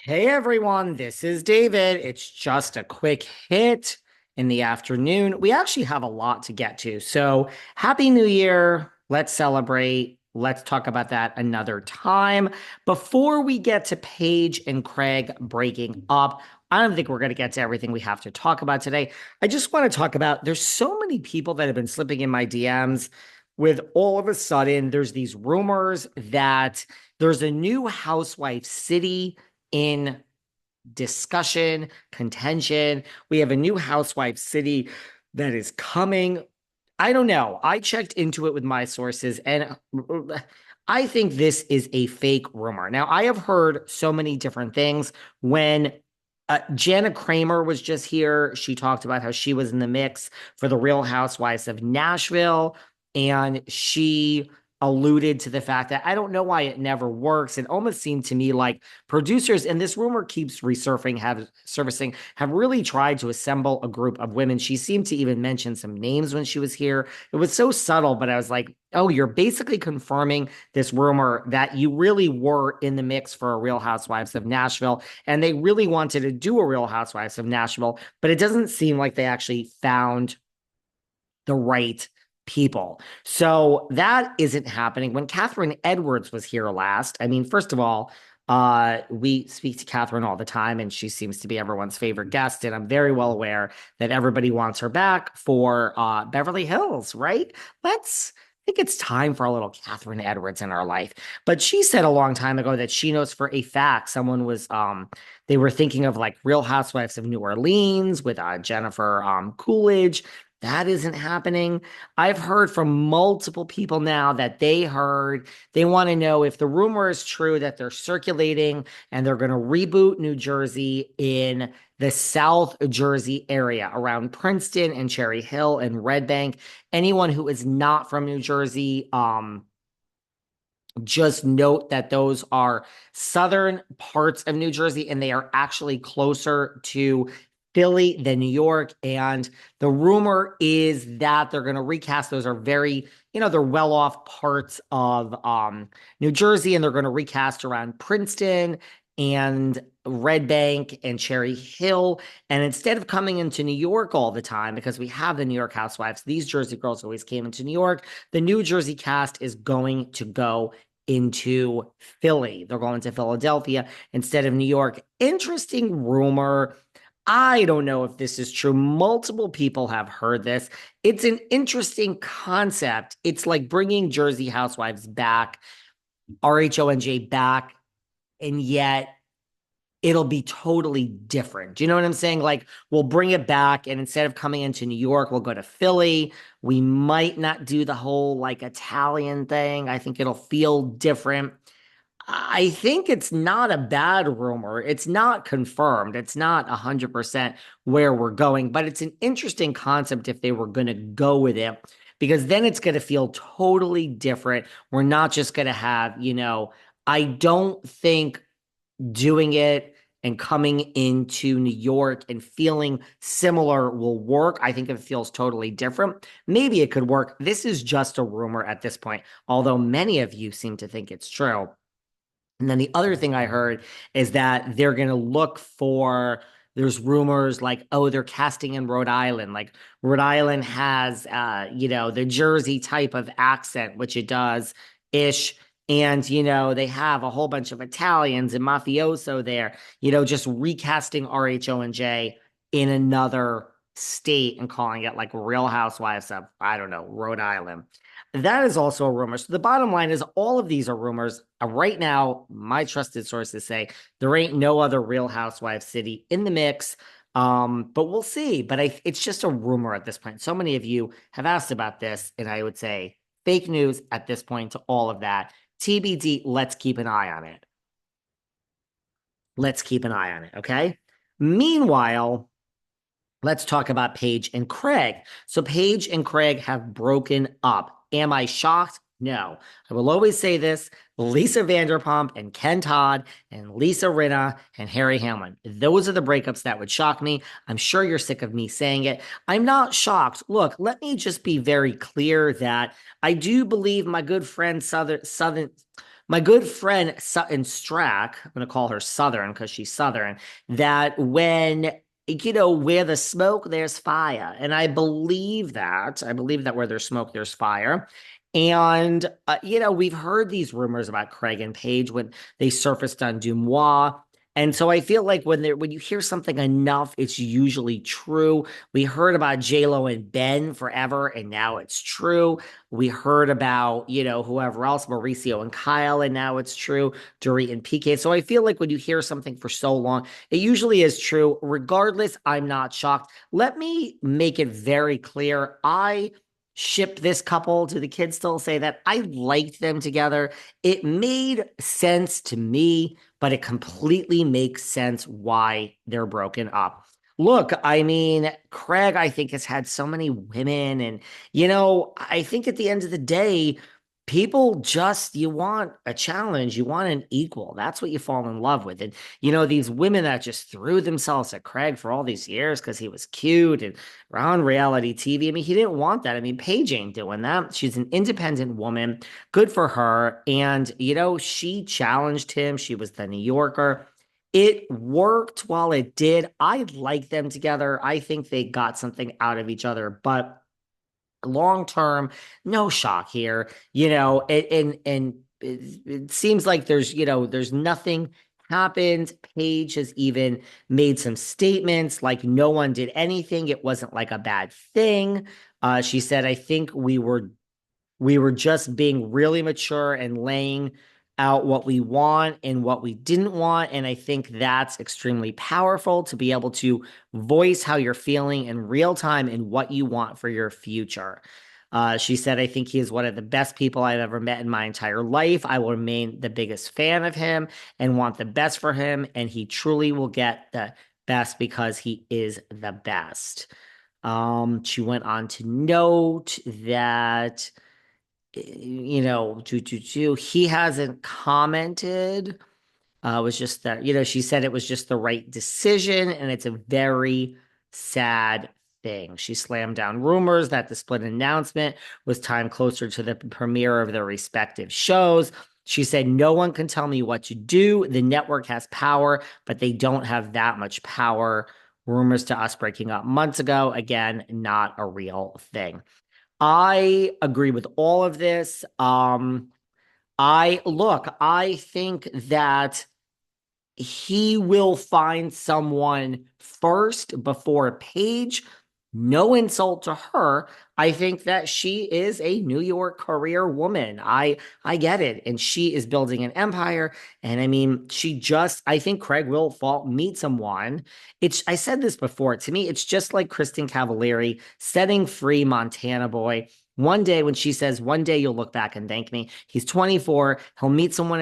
Hey everyone, this is David. It's just a quick hit in the afternoon. We actually have a lot to get to. So, Happy New Year. Let's celebrate. Let's talk about that another time. Before we get to Paige and Craig breaking up, I don't think we're going to get to everything we have to talk about today. I just want to talk about there's so many people that have been slipping in my DMs with all of a sudden there's these rumors that there's a new housewife city in discussion, contention. We have a new housewife city that is coming. I don't know. I checked into it with my sources and I think this is a fake rumor. Now, I have heard so many different things. When Jana Kramer was just here, she talked about how she was in the mix for the Real Housewives of Nashville, and she alluded to the fact that I don't know why it never works. It almost seemed to me like producers, and this rumor keeps resurfacing, have really tried to assemble a group of women. She seemed to even mention some names when she was here. It was so subtle, but I was like, oh, you're basically confirming this rumor that you really were in the mix for a Real Housewives of Nashville, and they really wanted to do a Real Housewives of Nashville, but it doesn't seem like they actually found the right people. So that isn't happening. When Catherine Edwards was here last, I mean, first of all, we speak to Catherine all the time, and she seems to be everyone's favorite guest. And I'm very well aware that everybody wants her back for Beverly Hills, right? I think it's time for a little Catherine Edwards in our life. But she said a long time ago that she knows for a fact someone was they were thinking of like Real Housewives of New Orleans with Jennifer Coolidge. That isn't happening. I've heard from multiple people now that they want to know if the rumor is true that they're circulating and they're going to reboot New Jersey in the South Jersey area around Princeton and Cherry Hill and Red Bank. Anyone who is not from New Jersey, just note that those are southern parts of New Jersey and they are actually closer to Philly than New York. And the rumor is that they're going to recast. Those are very, they're well off parts of New Jersey, and they're going to recast around Princeton and Red Bank and Cherry Hill. And instead of coming into New York all the time, because we have the New York Housewives, these Jersey girls always came into New York. The New Jersey cast is going to go into Philly. They're going to Philadelphia instead of New York. Interesting rumor. I don't know if this is true. Multiple people have heard this. It's an interesting concept. It's like bringing Jersey Housewives back, RHONJ back, and yet it'll be totally different. Do you know what I'm saying? Like, we'll bring it back, and instead of coming into New York, we'll go to Philly. We might not do the whole like Italian thing. I think it'll feel different. I think it's not a bad rumor. It's not confirmed. It's not 100% where we're going, but it's an interesting concept if they were going to go with it, because then it's going to feel totally different. We're not just going to have, I don't think doing it and coming into New York and feeling similar will work. I think if it feels totally different, maybe it could work. This is just a rumor at this point, although many of you seem to think it's true. And then the other thing I heard is that they're going to look for, there's rumors like, oh, they're casting in Rhode Island. Like Rhode Island has, the Jersey type of accent, which it does ish. And, they have a whole bunch of Italians and mafioso there, just recasting RHONJ in another state and calling it like Real Housewives of, I don't know, Rhode Island. That is also a rumor. So the bottom line is all of these are rumors. Right now, my trusted sources say there ain't no other Real Housewives city in the mix. But we'll see. But it's just a rumor at this point. So many of you have asked about this, and I would say fake news at this point to all of that. TBD, let's keep an eye on it. Let's keep an eye on it, okay? Meanwhile, let's talk about Paige and Craig. So Paige and Craig have broken up. Am I shocked? No. I will always say this: Lisa Vanderpump and Ken Todd and Lisa Rinna and Harry Hamlin. Those are the breakups that would shock me. I'm sure you're sick of me saying it. I'm not shocked. Look, let me just be very clear that I do believe my good friend my good friend Sutton Strack, I'm going to call her Southern because she's Southern, that when, where the smoke, there's fire. And I believe that. I believe that where there's smoke, there's fire. And, we've heard these rumors about Craig and Paige when they surfaced on Dumois. And so I feel like when you hear something enough, it's usually true. We heard about J-Lo and Ben forever, and now it's true. We heard about, whoever else, Mauricio and Kyle, and now it's true, Dorit and PK. So I feel like when you hear something for so long, it usually is true. Regardless, I'm not shocked. Let me make it very clear. I ship this couple. Do the kids still say that? I liked them together. It made sense to me, but it completely makes sense why they're broken up. Look, I mean, Craig, I think, has had so many women. And, I think at the end of the day, people just, you want a challenge, you want an equal. That's what you fall in love with. And, these women that just threw themselves at Craig for all these years because he was cute and on reality TV. I mean, he didn't want that. I mean, Paige ain't doing that. She's an independent woman. Good for her. And, she challenged him. She was the New Yorker. It worked while it did. I like them together. I think they got something out of each other, but long term, no shock here. And it seems like there's nothing happened. Paige has even made some statements like no one did anything. It wasn't like a bad thing. She said, I think we were just being really mature and laying out what we want and what we didn't want. And I think that's extremely powerful to be able to voice how you're feeling in real time and what you want for your future. She said, I think he is one of the best people I've ever met in my entire life. I will remain the biggest fan of him and want the best for him. And he truly will get the best because he is the best. She went on to note that he hasn't commented. It was just that, she said it was just the right decision, and it's a very sad thing. She slammed down rumors that the split announcement was timed closer to the premiere of their respective shows. She said, no one can tell me what to do. The network has power, but they don't have that much power. Rumors to us breaking up months ago. Again, not a real thing. I agree with all of this. I think that he will find someone first before Paige. No insult to her. I think that she is a New York career woman. I get it. And she is building an empire. And I mean, I think Craig will meet someone. I said this before. To me, it's just like Kristen Cavallari setting free Montana boy. One day when she says, one day you'll look back and thank me. He's 24. He'll meet someone